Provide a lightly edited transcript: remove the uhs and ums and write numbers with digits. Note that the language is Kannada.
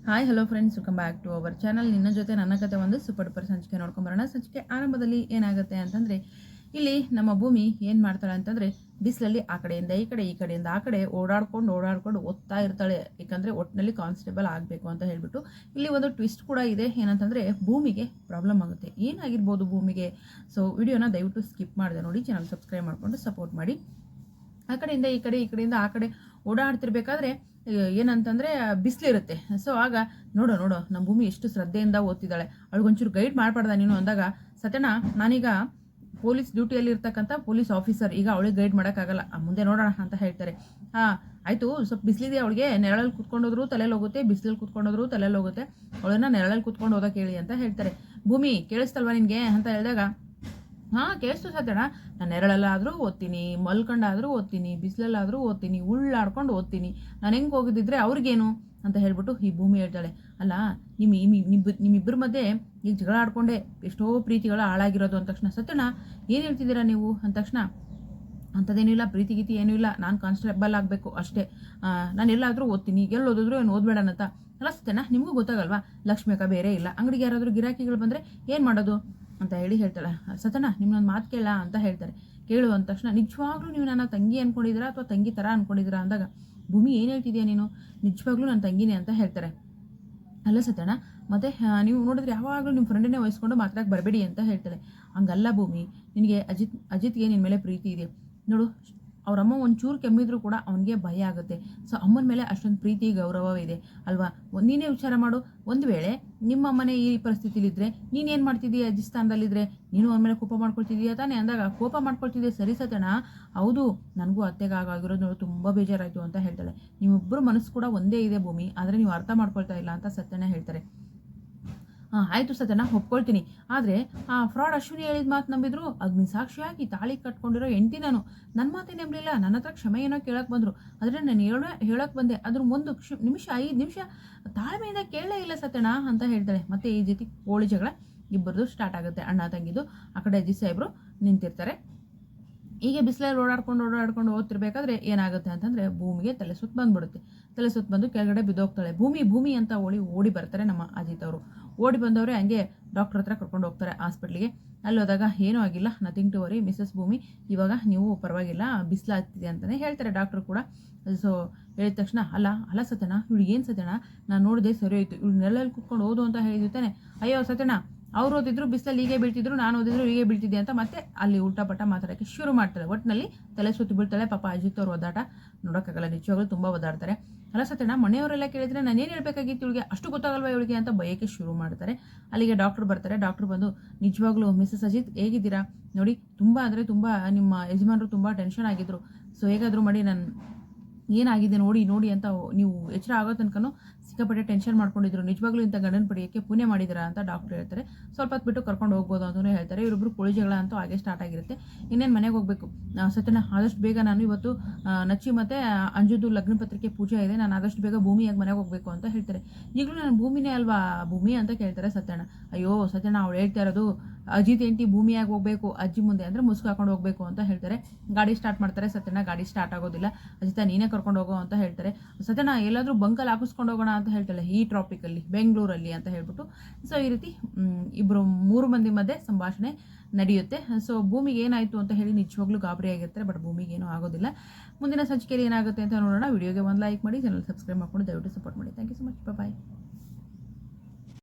Hi hello friends, welcome back to our channel. ನಿನ್ನ ಜೊತೆ ನನ್ನ ಕತೆ ಒಂದು ಸೂಪರ್ ಡೂಪರ್ ಸಂಚಿಕೆ ನೋಡ್ಕೊಂಬರೋಣ. ಸಂಚಿಕೆ ಆರಂಭದಲ್ಲಿ ಏನಾಗುತ್ತೆ ಅಂತಂದರೆ, ಇಲ್ಲಿ ನಮ್ಮ ಭೂಮಿ ಏನು ಮಾಡ್ತಾಳೆ ಅಂತಂದರೆ, ಬಿಸಿಲಲ್ಲಿ ಆ ಕಡೆಯಿಂದ ಈ ಕಡೆ, ಈ ಕಡೆಯಿಂದ ಆ ಕಡೆ ಓಡಾಡ್ಕೊಂಡು ಓದ್ತಾ ಇರ್ತಾಳೆ. ಯಾಕಂದರೆ ಒಟ್ಟಿನಲ್ಲಿ ಕಾನ್ಸ್ಟೇಬಲ್ ಆಗಬೇಕು ಅಂತ ಹೇಳ್ಬಿಟ್ಟು. ಇಲ್ಲಿ ಒಂದು ಟ್ವಿಸ್ಟ್ ಕೂಡ ಇದೆ. ಏನಂತಂದರೆ, ಭೂಮಿಗೆ ಪ್ರಾಬ್ಲಮ್ ಆಗುತ್ತೆ. ಏನಾಗಿರ್ಬೋದು ಭೂಮಿಗೆ? ಸೊ ವಿಡಿಯೋನ ದಯವಿಟ್ಟು ಸ್ಕಿಪ್ ಮಾಡಿದೆ ನೋಡಿ. ಚಾನಲ್ ಸಬ್ಸ್ಕ್ರೈಬ್ ಮಾಡಿಕೊಂಡು ಸಪೋರ್ಟ್ ಮಾಡಿ. ಆ ಕಡೆಯಿಂದ ಈ ಕಡೆ, ಈ ಕಡೆಯಿಂದ ಆ ಕಡೆ ಓಡಾಡ್ತಿರ್ಬೇಕಾದ್ರೆ ಏನಂತಂದರೆ ಬಿಸಿಲಿರುತ್ತೆ. ಸೊ ಆಗ ನೋಡೋ ನಮ್ಮ ಭೂಮಿ ಎಷ್ಟು ಶ್ರದ್ಧೆಯಿಂದ ಓದ್ತಿದ್ದಾಳೆ, ಅವಳಿಗೊಂಚೂರು ಗೈಡ್ ಮಾಡಬಾರ್ದ ನೀನು ಅಂದಾಗ, ಸತ್ಯಣ್ಣ ನಾನೀಗ ಪೊಲೀಸ್ ಡ್ಯೂಟಿಯಲ್ಲಿ ಇರ್ತಕ್ಕಂಥ ಪೊಲೀಸ್ ಆಫೀಸರ್, ಈಗ ಅವಳಿಗೆ ಗೈಡ್ ಮಾಡೋಕ್ಕಾಗಲ್ಲ, ಮುಂದೆ ನೋಡೋಣ ಅಂತ ಹೇಳ್ತಾರೆ. ಆಯಿತು, ಸ್ವಲ್ಪ ಬಿಸಿಲಿದೆ, ಅವಳಿಗೆ ನೆರಳಲ್ಲಿ ಕೂತ್ಕೊಂಡೋದ್ರು ತಲೆಯಲ್ಲಿ ಹೋಗುತ್ತೆ, ಬಿಸಿಲಲ್ಲಿ ಕೂತ್ಕೊಂಡೋದ್ರು ತಲೆಯಲ್ಲಿ ಹೋಗುತ್ತೆ, ಅವಳನ್ನ ನೆರಳಲ್ಲಿ ಕೂತ್ಕೊಂಡು ಓದೋಕೆ ಹೇಳಿ ಅಂತ ಹೇಳ್ತಾರೆ. ಭೂಮಿ ಕೇಳಿಸ್ತಲ್ವಾ ನಿನಗೆ ಅಂತ ಹೇಳಿದಾಗ, ಕೇಳಿಸ್ತು ಸತ್ಯಣ್ಣ, ನಾನು ನೆರಳಲ್ಲಾದರೂ ಓದ್ತೀನಿ, ಮಲ್ಕೊಂಡಾದರೂ ಓದ್ತೀನಿ, ಬಿಸಿಲಲ್ಲಾದರೂ ಓದ್ತೀನಿ, ಉಳ್ಳಾಡ್ಕೊಂಡು ಓದ್ತೀನಿ, ನಾನು ಹೆಂಗೆ ಹೋಗಿದ್ದಿದ್ರೆ ಅವ್ರಿಗೇನು ಅಂತ ಹೇಳ್ಬಿಟ್ಟು ಈ ಭೂಮಿ ಹೇಳ್ತಾಳೆ. ಅಲ್ಲ, ನಿಮ್ಮಿಬ್ಬರ ಮಧ್ಯೆ ಈಗ ಜಗಳ ಆಡ್ಕೊಂಡೆ ಎಷ್ಟೋ ಪ್ರೀತಿಗಳು ಹಾಳಾಗಿರೋದು ಅಂದ ತಕ್ಷಣ, ಸತ್ಯಣ್ಣ ಏನು ಹೇಳ್ತಿದ್ದೀರಾ ನೀವು ಅಂದ ತಕ್ಷಣ, ಅಂಥದ್ದೇನೂ ಇಲ್ಲ, ಪ್ರೀತಿ ಗೀತಿ ಏನೂ ಇಲ್ಲ, ನಾನು ಕಾನ್ಸ್ಟೇಬಲ್ ಆಗಬೇಕು ಅಷ್ಟೇ, ನಾನು ಎಲ್ಲಾದರೂ ಓದ್ತೀನಿ, ಎಲ್ಲಿ ಓದಿದ್ರು ಏನು ಓದ್ಬೇಡನಂತ. ಅಲ್ಲ ಸತ್ಯಣ್ಣ, ನಿಮಗೂ ಗೊತ್ತಾಗಲ್ವಾ, ಲಕ್ಷ್ಮಿ ಅಕ್ಕ ಬೇರೆ ಇಲ್ಲ, ಅಂಗಡಿಗೆ ಯಾರಾದರೂ ಗಿರಾಕಿಗಳು ಬಂದರೆ ಏನು ಮಾಡೋದು ಅಂತ ಹೇಳ್ತಾಳೆ. ಸತನ ನಿಮ್ಮೊಂದು ಮಾತು ಕೇಳ ಅಂತ ಹೇಳ್ತಾರೆ. ಕೇಳು ಅಂದ ತಕ್ಷಣ, ನಿಜವಾಗ್ಲೂ ನೀವು ನನ್ನ ತಂಗಿ ಅಂದ್ಕೊಂಡಿದ್ದೀರಾ ಅಥವಾ ತಂಗಿ ಥರ ಅಂದ್ಕೊಂಡಿದ್ದೀರಾ ಅಂದಾಗ, ಭೂಮಿ ಏನು ಹೇಳ್ತಿದ್ಯಾ ನೀನು, ನಿಜವಾಗ್ಲೂ ನನ್ನ ತಂಗಿನೇ ಅಂತ ಹೇಳ್ತಾರೆ. ಅಲ್ಲ ಸತ್ಯಣ್ಣ, ಮತ್ತೆ ನೀವು ನೋಡಿದ್ರೆ ಯಾವಾಗಲೂ ನಿಮ್ಮ ಫ್ರೆಂಡನ್ನೇ ವಹಿಸ್ಕೊಂಡು ಮಾತಾಡಕ್ಕೆ ಬರಬೇಡಿ ಅಂತ ಹೇಳ್ತಾಳೆ. ಹಂಗಲ್ಲ ಭೂಮಿ, ನಿನಗೆ ಅಜಿತ್ಗೆ ನಿನ್ನ ಮೇಲೆ ಪ್ರೀತಿ ಇದೆ ನೋಡು, ಅವರಮ್ಮ ಒಂಚೂರು ಕೆಮ್ಮಿದ್ರು ಕೂಡ ಅವನಿಗೆ ಭಯ ಆಗುತ್ತೆ. ಸೊ ಅಮ್ಮನ ಮೇಲೆ ಅಷ್ಟೊಂದು ಪ್ರೀತಿ ಗೌರವವಿದೆ ಅಲ್ವಾ. ನೀನೇ ವಿಚಾರ ಮಾಡು, ಒಂದು ವೇಳೆ ನಿಮ್ಮ ಅಮ್ಮನೇ ಈ ಪರಿಸ್ಥಿತಿಲಿದ್ದರೆ ನೀನೇನು ಮಾಡ್ತಿದ್ದೀಯ, ಅಜ್ಜಿ ಸ್ಥಾನದಲ್ಲಿದ್ದರೆ ನೀನು ಅವನ ಮೇಲೆ ಕೋಪ ಮಾಡ್ಕೊಳ್ತಿದ್ದೀಯ ತಾನೇ ಅಂದಾಗ, ಕೋಪ ಮಾಡ್ಕೊಳ್ತಿದ್ದೆ ಸರಿ ಸತಣ, ಹೌದು ನನಗೂ ಅತ್ತೆಗೆ ಆಗಿರೋದು ನೋಡಿ ತುಂಬ ಬೇಜಾರಾಯಿತು ಅಂತ ಹೇಳ್ತಾಳೆ. ನಿಮ್ಮಿಬ್ಬರು ಮನಸ್ಸು ಕೂಡ ಒಂದೇ ಇದೆ ಭೂಮಿ, ಆದರೆ ನೀವು ಅರ್ಥ ಮಾಡ್ಕೊಳ್ತಾ ಇಲ್ಲ ಅಂತ ಸತ್ಯಣ್ಣ ಹೇಳ್ತಾರೆ. ಆಯಿತು ಸತ್ಯಣ್ಣ, ಒಪ್ಕೊಳ್ತೀನಿ, ಆದರೆ ಆ ಫ್ರಾಡ್ ಅಶ್ವಿನಿ ಹೇಳಿದ ಮಾತು ನಂಬಿದ್ರು, ಅಗ್ನಿ ಸಾಕ್ಷಿಯಾಗಿ ತಾಳಿ ಕಟ್ಕೊಂಡಿರೋ ಹೆಂಡತಿ ನಾನು, ನನ್ನ ಮಾತೇ ನಂಬಲಿಲ್ಲ, ನನ್ನ ಹತ್ರ ಕ್ಷಮೆ ಏನೋ ಕೇಳಕ್ಕೆ ಬಂದರು, ಆದರೆ ನಾನು ಹೇಳಕ್ಕೆ ಬಂದೆ, ಅದ್ರ ಒಂದು ನಿಮಿಷ 5 ನಿಮಿಷ ತಾಳ್ಮೆಯಿಂದ ಕೇಳಲೇ ಇಲ್ಲ ಸತ್ಯಣ್ಣ ಅಂತ ಹೇಳ್ತಾಳೆ. ಮತ್ತೆ ಈ ಜೊತೆ ಕೋಳಿ ಜಗಳ ಇಬ್ಬರದು ಸ್ಟಾರ್ಟ್ ಆಗುತ್ತೆ, ಅಣ್ಣ ತಂಗಿದು. ಆ ಕಡೆ ಅಜ್ಜಿ ಸಾಹೇಬರು ನಿಂತಿರ್ತಾರೆ. ಹೀಗೆ ಬಿಸಿಲಲ್ಲಿ ಓಡಾಡ್ಕೊಂಡು ಓದ್ತಿರ್ಬೇಕಾದ್ರೆ ಏನಾಗುತ್ತೆ ಅಂತಂದರೆ, ಭೂಮಿಗೆ ತಲೆ ಸುತ್ತ ಬಂದ್ಬಿಡುತ್ತೆ. ತಲೆ ಸುತ್ತ ಬಂದು ಕೆಳಗಡೆ ಬಿದ್ದೋಗ್ತಾಳೆ. ಭೂಮಿ ಅಂತ ಓಡಿ ಬರ್ತಾರೆ ನಮ್ಮ ಅಜಿತ್ ಅವರು. ಓಡಿ ಬಂದವರೇ ಹಂಗೆ ಡಾಕ್ಟರ್ ಹತ್ರ ಕರ್ಕೊಂಡು ಹೋಗ್ತಾರೆ ಹಾಸ್ಪಿಟ್ಲಿಗೆ. ಅಲ್ಲಿ ಹೋದಾಗ ಏನೂ ಆಗಿಲ್ಲ, ನಥಿಂಗ್ ಟು ವರಿ ಮಿಸಸ್ ಭೂಮಿ, ಇವಾಗ ನೀವು ಪರವಾಗಿಲ್ಲ, ಬಿಸಿಲು ಆಗ್ತಿದೆ ಅಂತಲೇ ಹೇಳ್ತಾರೆ ಡಾಕ್ಟ್ರು ಕೂಡ. ಸೊ ಹೇಳಿದ ತಕ್ಷಣ, ಅಲ್ಲ ಸತ್ಯಣ್ಣ, ಇವಳು ಏನು ಸತ್ಯಣ್ಣ, ನಾನು ನೋಡಿದೆ ಸರಿ ಹೋಯ್ತು, ಇವಳು ನೆಲಲ್ಲಿ ಕೂತ್ಕೊಂಡು ಓದು ಅಂತ ಹೇಳಿದ್ದಾನೆ. ಅಯ್ಯೋ ಸತ್ಯಣ್ಣ, ಅವ್ರು ಓದಿದ್ರು ಬಿಸಿಲಲ್ಲಿ ಹೀಗೆ ಬೀಳ್ತಿದ್ರು, ನಾನು ಓದಿದ್ರು ಹೀಗೆ ಬೀಳ್ತಿದ್ದೆ ಅಂತ ಮತ್ತೆ ಅಲ್ಲಿ ಉಲ್ಟಾ ಪಟ್ಟ ಮಾತಾಡೋಕ್ಕೆ ಶುರು ಮಾಡ್ತಾಳೆ. ಒಟ್ಟಿನಲ್ಲಿ ತಲೆ ಸುತ್ತಿ ಬೀಳ್ತಾಳೆ. ಪಾಪ ಅಜಿತ್ ಅವ್ರು ಓದಾಟ ನೋಡೋಕ್ಕಾಗಲ್ಲ, ನಿಜವಾಗ್ಲೂ ತುಂಬ ಓದಾಡ್ತಾರೆ. ಅಲ್ಲ ಸತ್ಯಣ್ಣ, ಮನೆಯವರೆಲ್ಲ ಕೇಳಿದ್ರೆ ನಾನೇನು ಹೇಳಬೇಕಾಗಿತ್ತು ಇವಳಿಗೆ, ಅಷ್ಟು ಗೊತ್ತಾಗಲ್ವ ಇವಳಿಗೆ ಅಂತ ಬಯಕ್ಕೆ ಶುರು ಮಾಡ್ತಾರೆ. ಅಲ್ಲಿಗೆ ಡಾಕ್ಟ್ರು ಬರ್ತಾರೆ. ಡಾಕ್ಟ್ರು ಬಂದು, ನಿಜವಾಗ್ಲೂ ಮಿಸಸ್ ಅಜಿತ್ ಹೇಗಿದ್ದೀರಾ ನೋಡಿ, ತುಂಬ ಅಂದರೆ ತುಂಬ ನಿಮ್ಮ ಯಜಮಾನರು ತುಂಬ ಟೆನ್ಷನ್ ಆಗಿದ್ರು, ಸೊ ಹೇಗಾದರೂ ಮಾಡಿ ನಾನು ಏನಾಗಿದೆ ನೋಡಿ ಅಂತ ನೀವು ಎಚ್ಚರ ಆಗೋ ತನಕನೂ ಸಿಕ್ಕಾಪಟ್ಟೆ ಟೆನ್ಷನ್ ಮಾಡ್ಕೊಂಡಿದ್ರು, ನಿಜವಾಗ್ಲೂ ಇಂಥ ಗಂಡನ ಪಡೆಯೋಕ್ಕೆ ಪುಣ್ಯ ಮಾಡಿದ್ದೀರಾ ಅಂತ ಡಾಕ್ಟ್ರು ಹೇಳ್ತಾರೆ. ಸ್ವಲ್ಪ ಹೊತ್ತು ಬಿಟ್ಟು ಕರ್ಕೊಂಡು ಹೋಗ್ಬೋದು ಅಂತಲೂ ಹೇಳ್ತಾರೆ. ಇವರಿಬ್ಬರು ಕೋಳಿ ಜಗಳ ಅಂತೂ ಹಾಗೆ ಸ್ಟಾರ್ಟ್ ಆಗಿರುತ್ತೆ. ಇನ್ನೇನು ಮನೆಗೆ ಹೋಗಬೇಕು ಸತ್ಯನ, ಆದಷ್ಟು ಬೇಗ ನಾನು ಇವತ್ತು ನಚ್ಚಿ ಮತ್ತು ಅಂಜುದು ಲಗ್ನ ಪತ್ರಿಕೆ ಪೂಜೆ ಇದೆ, ನಾನು ಆದಷ್ಟು ಬೇಗ ಭೂಮಿಯಾಗಿ ಮನೆಗೆ ಹೋಗಬೇಕು ಅಂತ ಹೇಳ್ತಾರೆ. ಈಗಲೂ ನಾನು ಭೂಮಿನೇ ಅಲ್ವಾ ಭೂಮಿ ಅಂತ ಕೇಳ್ತಾರೆ ಸತ್ಯಣ್ಣ. ಅಯ್ಯೋ ಸತ್ಯಣ್ಣ, ಅವಳು ಹೇಳ್ತಾ ಇರೋದು ಅಜಿತ್ ಹೆಂಡತಿ ಭೂಮಿಯಾಗಿ ಹೋಗಬೇಕು, ಅಜ್ಜಿ ಮುಂದೆ ಅಂದರೆ ಮುಸ್ಕು ಹಾಕೊಂಡು ಹೋಗಬೇಕು ಅಂತ ಹೇಳ್ತಾರೆ. ಗಾಡಿ ಸ್ಟಾರ್ಟ್ ಮಾಡ್ತಾರೆ. ಸತ್ಯಣ್ಣ ಗಾಡಿ ಸ್ಟಾರ್ಟ್ ಆಗೋದಿಲ್ಲ. ಅಜಿತ ನೀನೇ ಕರ್ಕೊಂಡು ಹೋಗೋ ಅಂತ ಹೇಳ್ತಾರೆ. ಸತ್ಯಣ್ಣ ಎಲ್ಲಾದರೂ ಬಂಕಲ್ಲಿ ಹಾಕಿಸ್ಕೊಂಡು ಹೋಗೋಣ ಅಂತ ಹೇಳ್ತಾಳೆ, ಈ ಟ್ರಾಪಿಕಲ್ಲಿ ಬೆಂಗಳೂರಲ್ಲಿ ಅಂತ ಹೇಳ್ಬಿಟ್ಟು. ಸೊ ಈ ರೀತಿ 3 ಮಂದಿ ಮಧ್ಯೆ ಸಂಭಾಷಣೆ ನಡೆಯುತ್ತೆ. ಸೊ ಭೂಮಿಗೆ ಏನಾಯಿತು ಅಂತ ಹೇಳಿ ನಿಜವಾಗ್ಲೂ ಗಾಬರಿ ಆಗಿರ್ತಾರೆ, ಬಟ್ ಭೂಮಿಗೆ ಏನೂ ಆಗೋದಿಲ್ಲ. ಮುಂದಿನ ಸಂಚಿಕೆಯಲ್ಲಿ ಏನಾಗುತ್ತೆ ಅಂತ ನೋಡೋಣ. ವಿಡಿಯೋಗೆ ಒಂದು ಲೈಕ್ ಮಾಡಿ, ಚಾನಲ್ ಸಬ್ಸ್ಕ್ರೈಬ್ ಮಾಡ್ಕೊಂಡು ದಯವಿಟ್ಟು ಸಪೋರ್ಟ್ ಮಾಡಿ. Thank you so much, bye.